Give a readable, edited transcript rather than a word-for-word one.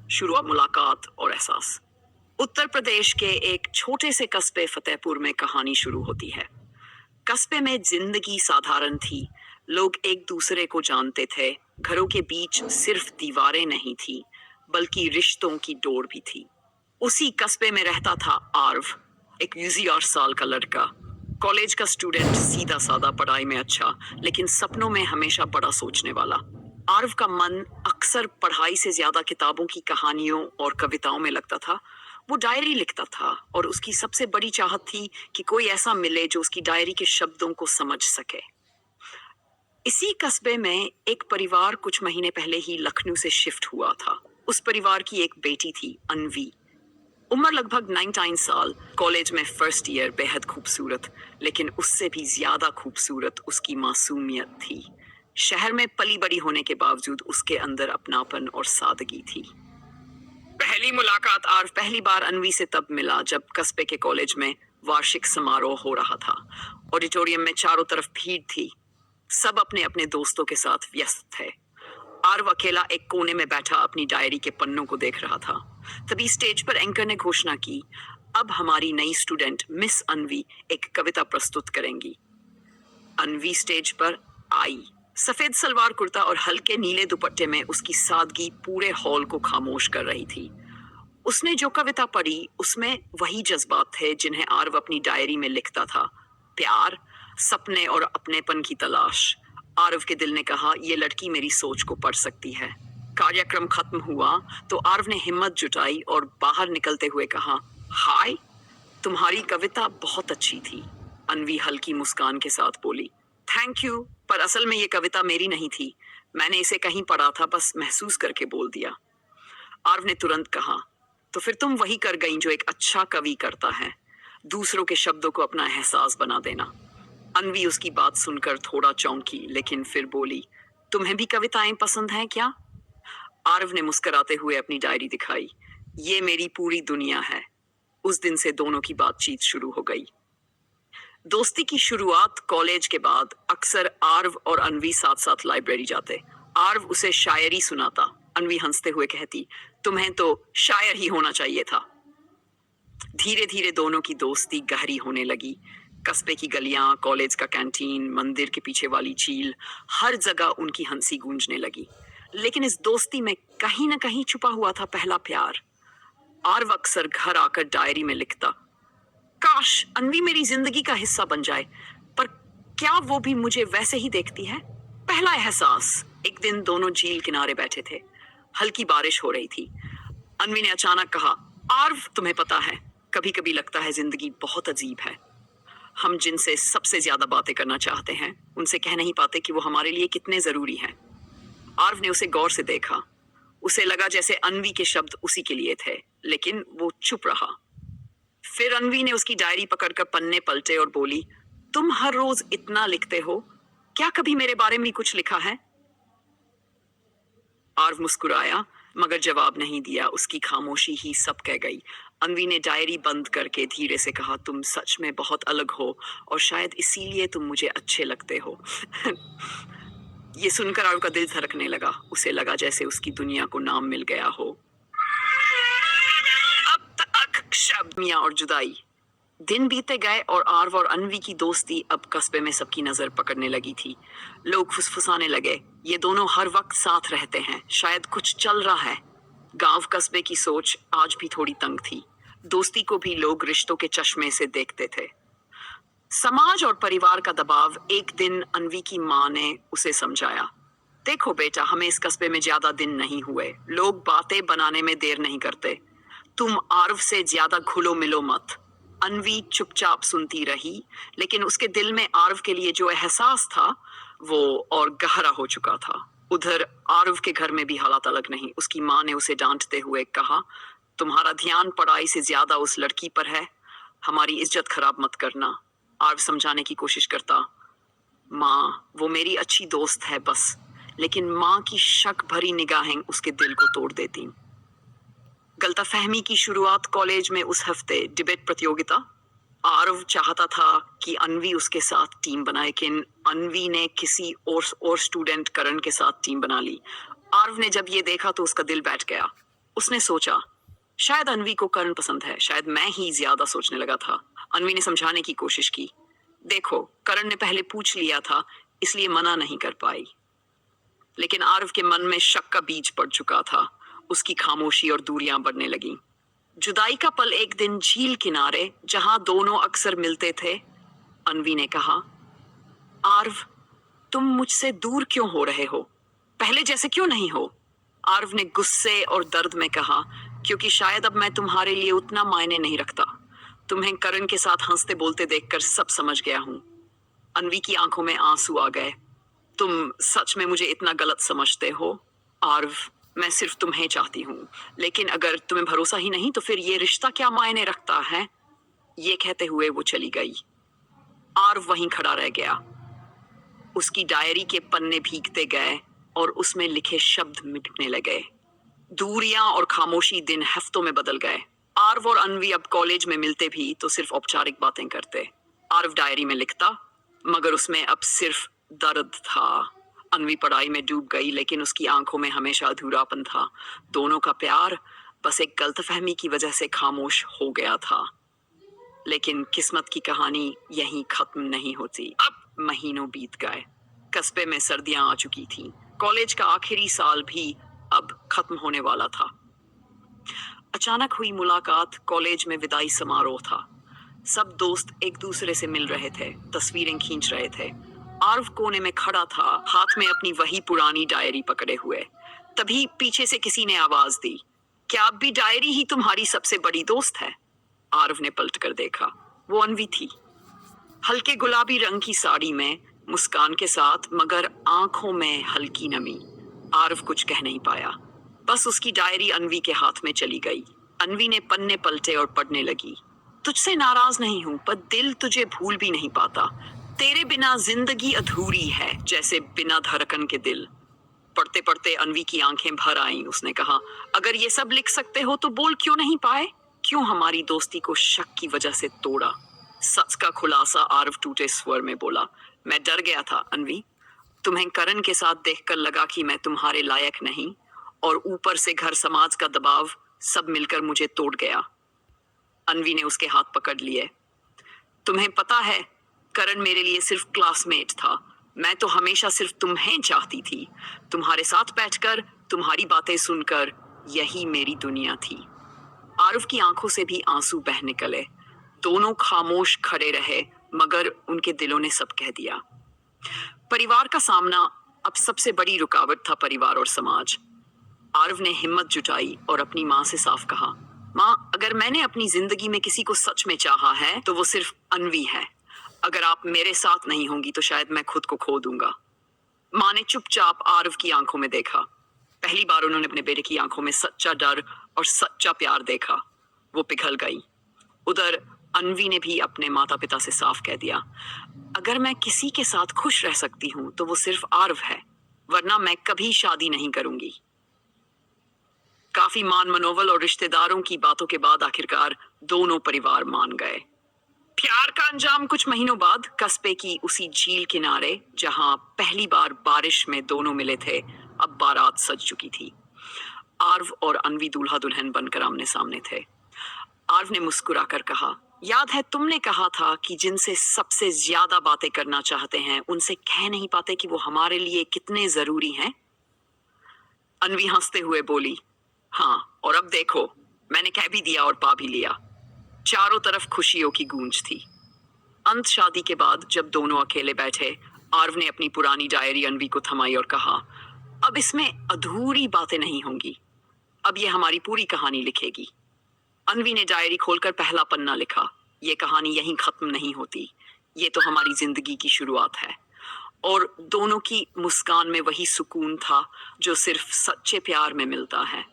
शुरुआत, मुलाकात और एहसास। उत्तर प्रदेश के एक छोटे से कस्बे फतेहपुर में कहानी शुरू होती है। कस्बे में जिंदगी साधारण थी। लोग एक दूसरे को जानते थे। घरों के बीच सिर्फ दीवारें नहीं थी, बल्कि रिश्तों की डोर भी थी। उसी कस्बे में रहता था आर्व, एक 28 साल का लड़का। कॉलेज का स्टूडेंट, सीधा सादा, पढ़ाई में अच्छा, लेकिन सपनों में हमेशा बड़ा सोचने वाला। आर्व का मन अक्सर पढ़ाई से ज्यादा किताबों की कहानियों और कविताओं में लगता था। वो डायरी लिखता था और उसकी सबसे बड़ी चाहत थी कि कोई ऐसा मिले जो उसकी डायरी के शब्दों को समझ सके। इसी कस्बे में एक परिवार कुछ महीने पहले ही लखनऊ से शिफ्ट हुआ था। उस परिवार की एक बेटी थी, अनवी। उम्र लगभग 19 साल, कॉलेज में फर्स्ट ईयर, बेहद खूबसूरत, लेकिन उससे भी ज्यादा खूबसूरत उसकी मासूमियत थी। शहर में पली बड़ी होने के बावजूद उसके अंदर अपनापन और सादगी थी। पहली मुलाकात आर्व पहली बार अनवी से तब मिला जब कस्बे के कॉलेज में वार्षिक समारोह हो रहा था। ऑडिटोरियम में चारों तरफ भीड़ थी। सब अपने अपने दोस्तों के साथ व्यस्त थे। आर्व अकेला एक कोने में बैठा अपनी डायरी के पन्नों को देख रहा था। तभी स्टेज पर एंकर ने घोषणा की, अब हमारी नई स्टूडेंट मिस अनवी एक कविता प्रस्तुत करेंगी। अनवी स्टेज पर आई। सफेद सलवार कुर्ता और हल्के नीले दुपट्टे में उसकी सादगी पूरे हॉल को खामोश कर रही थी। उसने जो कविता पढ़ी उसमें वही जज्बात थे जिन्हें आर्व अपनी डायरी में लिखता था। प्यार, सपने और अपनेपन की तलाश। आर्व के दिल ने कहा, ये लड़की मेरी सोच को पढ़ सकती है। कार्यक्रम खत्म हुआ तो आर्व ने हिम्मत जुटाई और बाहर निकलते हुए कहा, हाय, तुम्हारी कविता बहुत अच्छी थी। अनवी हल्की मुस्कान के साथ बोली, थैंक यू, पर असल में ये कविता मेरी नहीं थी। मैंने इसे कहीं पढ़ा था, बस महसूस करके बोल दिया। आर्व ने तुरंत कहा, तो फिर तुम वही कर गई जो एक अच्छा कवि करता है, दूसरों के शब्दों को अपना एहसास बना देना। अनवी उसकी बात सुनकर थोड़ा चौंकी, लेकिन फिर बोली, तुम्हें भी कविताएं पसंद हैं क्या? आर्व ने मुस्कुराते हुए अपनी डायरी दिखाई। ये मेरी पूरी दुनिया है। उस दिन से दोनों की बातचीत शुरू हो गई। दोस्ती की शुरुआत कॉलेज के बाद अक्सर आर्व और अनवी साथ साथ लाइब्रेरी जाते। आर्व उसे शायरी सुनाता। अनवी हंसते हुए कहती, तुम्हें तो शायर ही होना चाहिए था। धीरे धीरे दोनों की दोस्ती गहरी होने लगी। कस्बे की गलियां, कॉलेज का कैंटीन, मंदिर के पीछे वाली झील, हर जगह उनकी हंसी गूंजने लगी। लेकिन इस दोस्ती में कहीं ना कहीं छुपा हुआ था पहला प्यार। आर्व अक्सर घर आकर डायरी में लिखता, काश अनवी मेरी जिंदगी का हिस्सा बन जाए, पर क्या वो भी मुझे वैसे ही देखती है? पहला एहसास। एक दिन दोनों झील किनारे बैठे थे। हल्की बारिश हो रही थी। अनवी ने अचानक कहा, आर्व, तुम्हें पता है, कभी कभी लगता है जिंदगी बहुत अजीब है। हम जिनसे सबसे ज्यादा बातें करना चाहते हैं उनसे कह नहीं पाते कि वो हमारे लिए कितने जरूरी हैं। आर्व ने उसे गौर से देखा। उसे लगा जैसे अनवी के शब्द उसी के लिए थे, लेकिन वो चुप रहा। फिर अनवी ने उसकी डायरी पकड़कर पन्ने पलटे और बोली, तुम हर रोज इतना लिखते हो, क्या कभी मेरे बारे में कुछ लिखा है? आर्व मुस्कुराया, मगर जवाब नहीं दिया। उसकी खामोशी ही सब कह गई। अनवी ने डायरी बंद करके धीरे से कहा, तुम सच में बहुत अलग हो और शायद इसीलिए तुम मुझे अच्छे लगते हो। ये सुनकर आर्व का दिल धड़कने लगा। उसे लगा जैसे उसकी दुनिया को नाम मिल गया हो। अब तक शब्द, मियां और जुदाई। दिन बीते गए और आर्व और अनवी की दोस्ती अब कस्बे में सबकी नजर पकड़ने लगी थी। लोग फुसफुसाने लगे, ये दोनों हर वक्त साथ रहते हैं, शायद कुछ चल रहा है। गांव कस्बे की सोच आज भी थोड़ी तंग थी। दोस्ती को भी लोग रिश्तों के चश्मे से देखते थे। समाज और परिवार का दबाव। एक दिन अनवी की माँ ने उसे समझाया, देखो बेटा, हमें इस कस्बे में ज्यादा दिन नहीं हुए, लोग बातें बनाने में देर नहीं करते, तुम आर्व से ज्यादा घुलो मिलो मत। अनवी चुपचाप सुनती रही, लेकिन उसके दिल में आर्व के लिए जो एहसास था वो और गहरा हो चुका था। उधर आर्व के घर में भी हालात अलग नहीं। उसकी माँ ने उसे डांटते हुए कहा, तुम्हारा ध्यान पढ़ाई से ज्यादा उस लड़की पर है, हमारी इज्जत खराब मत करना। आर्व समझाने की कोशिश करता, माँ, वो मेरी अच्छी दोस्त है बस। लेकिन माँ की शक भरी निगाहें उसके दिल को तोड़ देती। गलतफहमी की शुरुआत कॉलेज में उस हफ्ते डिबेट प्रतियोगिता। आरव चाहता था कि अनवी उसके साथ टीम बनाए, लेकिन अनवी ने किसी और स्टूडेंट करण के साथ टीम बना ली। आरव ने जब ये देखा तो उसका दिल बैठ गया। उसने सोचा, शायद अनवी को करण पसंद है, शायद मैं ही ज्यादा सोचने लगा था। अनवी ने समझाने की कोशिश की, देखो करण ने पहले पूछ लिया था इसलिए मना नहीं कर पाई। लेकिन आरव के मन में शक का बीज पड़ चुका था। उसकी खामोशी और दूरियां बढ़ने लगी। जुदाई का पल एक दिन झील किनारे जहां दोनों अक्सर मिलते थे। अनवी ने कहा, आरव तुम मुझसे दूर क्यों हो रहे हो, पहले जैसे क्यों नहीं हो? आरव ने गुस्से और दर्द में कहा, क्योंकि शायद अब मैं तुम्हारे लिए उतना मायने नहीं रखता। तुम्हें करण के साथ हंसते बोलते देखकर सब समझ गया हूं। अनवी की आंखों में आंसू आ गए। तुम सच में मुझे इतना गलत समझते हो? आरव, मैं सिर्फ तुम्हें चाहती हूँ, लेकिन अगर तुम्हें भरोसा ही नहीं तो फिर ये रिश्ता क्या मायने रखता है? ये कहते हुए वो चली गई। आरव वहीं खड़ा रह गया। उसकी डायरी के पन्ने भीगते गए और उसमें लिखे शब्द मिटने लगे। दूरियां और खामोशी दिन हफ्तों में बदल गए। आरव और अनवी अब कॉलेज में मिलते भी तो सिर्फ औपचारिक बातें करते। आरव डायरी में लिखता, मगर उसमें अब सिर्फ दर्द था। अनवी पढ़ाई में डूब गई, लेकिन उसकी आंखों में हमेशा अधूरापन था। दोनों का प्यार बस एक गलतफहमी की वजह से खामोश हो गया था। लेकिन किस्मत की कहानी यहीं खत्म नहीं होती। अब महीनों बीत गए। कस्बे में सर्दियां आ चुकी थीं। कॉलेज का आखिरी साल भी अब खत्म होने वाला था। अचानक हुई मुलाकात कॉलेज में विदाई समारोह था। सब दोस्त एक दूसरे से मिल रहे थे, तस्वीरें खींच रहे थे। आरव कोने में खड़ा था, हाथ में अपनी वही पुरानी डायरी पकड़े हुए। तभी पीछे से किसी ने आवाज दी, क्या अब भी डायरी ही तुम्हारी सबसे बड़ी दोस्त है? आरव ने पलट कर देखा। वो अनवी थी, हल्के गुलाबी रंग की साड़ी में, मुस्कान के साथ, मगर आंखों में हल्की नमी। आरव कुछ कह नहीं पाया, बस उसकी डायरी अनवी के हाथ में चली गई। अनवी ने पन्ने पलटे और पढ़ने लगी। तुझसे नाराज नहीं हूं, पर दिल तुझे भूल भी नहीं पाता। तेरे बिना जिंदगी अधूरी है, जैसे बिना धड़कन के दिल। पढ़ते पढ़ते अनवी की आंखें भर आईं। उसने कहा, अगर ये सब लिख सकते हो तो बोल क्यों नहीं पाए? क्यों हमारी दोस्ती को शक की वजह से तोड़ा? सच का खुलासा आरव टूटे स्वर में बोला, मैं डर गया था अनवी। तुम्हें करण के साथ देखकर लगा कि मैं तुम्हारे लायक नहीं, और ऊपर से घर समाज का दबाव सब मिलकर मुझे तोड़ गया। अनवी ने उसके हाथ पकड़ लिए। तुम्हें पता है, करण मेरे लिए सिर्फ क्लासमेट था। मैं तो हमेशा सिर्फ तुम्हें चाहती थी। तुम्हारे साथ बैठकर, तुम्हारी बातें सुनकर, यही मेरी दुनिया थी। आरव की आंखों से भी आंसू बह निकले। दोनों खामोश खड़े रहे, मगर उनके दिलों ने सब कह दिया। परिवार का सामना अब सबसे बड़ी रुकावट था, परिवार और समाज। आरव ने हिम्मत जुटाई और अपनी माँ से साफ कहा, माँ, अगर मैंने अपनी जिंदगी में किसी को सच में चाहा है तो वो सिर्फ अनवी है। अगर आप मेरे साथ नहीं होंगी तो शायद मैं खुद को खो दूंगा। माँ ने चुपचाप आरव की आंखों में देखा। पहली बार उन्होंने अपने बेटे की आंखों में सच्चा डर और सच्चा प्यार देखा। वो पिघल गई। उधर अनवी ने भी अपने माता पिता से साफ कह दिया, अगर मैं किसी के साथ खुश रह सकती हूँ तो वो सिर्फ आरव है, वरना मैं कभी शादी नहीं करूंगी। काफी मान मनोवल और रिश्तेदारों की बातों के बाद आखिरकार दोनों परिवार मान गए। प्यार का अंजाम कुछ महीनों बाद कस्बे की उसी झील किनारे, जहां पहली बार बारिश में दोनों मिले थे, अब बारात सज चुकी थी। आरव और अनवी दूल्हा दुल्हन बनकर आमने सामने थे। आरव ने मुस्कुराकर कहा, याद है तुमने कहा था कि जिनसे सबसे ज्यादा बातें करना चाहते हैं उनसे कह नहीं पाते कि वो हमारे लिए कितने जरूरी हैं? अनवी हंसते हुए बोली, हाँ, और अब देखो, मैंने कह भी दिया और पा भी लिया। चारों तरफ खुशियों की गूंज थी। अंत शादी के बाद जब दोनों अकेले बैठे, आरव ने अपनी पुरानी डायरी अनवी को थमाई और कहा, अब इसमें अधूरी बातें नहीं होंगी, अब ये हमारी पूरी कहानी लिखेगी। अनवी ने डायरी खोलकर पहला पन्ना लिखा, ये कहानी यहीं खत्म नहीं होती, ये तो हमारी जिंदगी की शुरुआत है। और दोनों की मुस्कान में वही सुकून था जो सिर्फ सच्चे प्यार में मिलता है।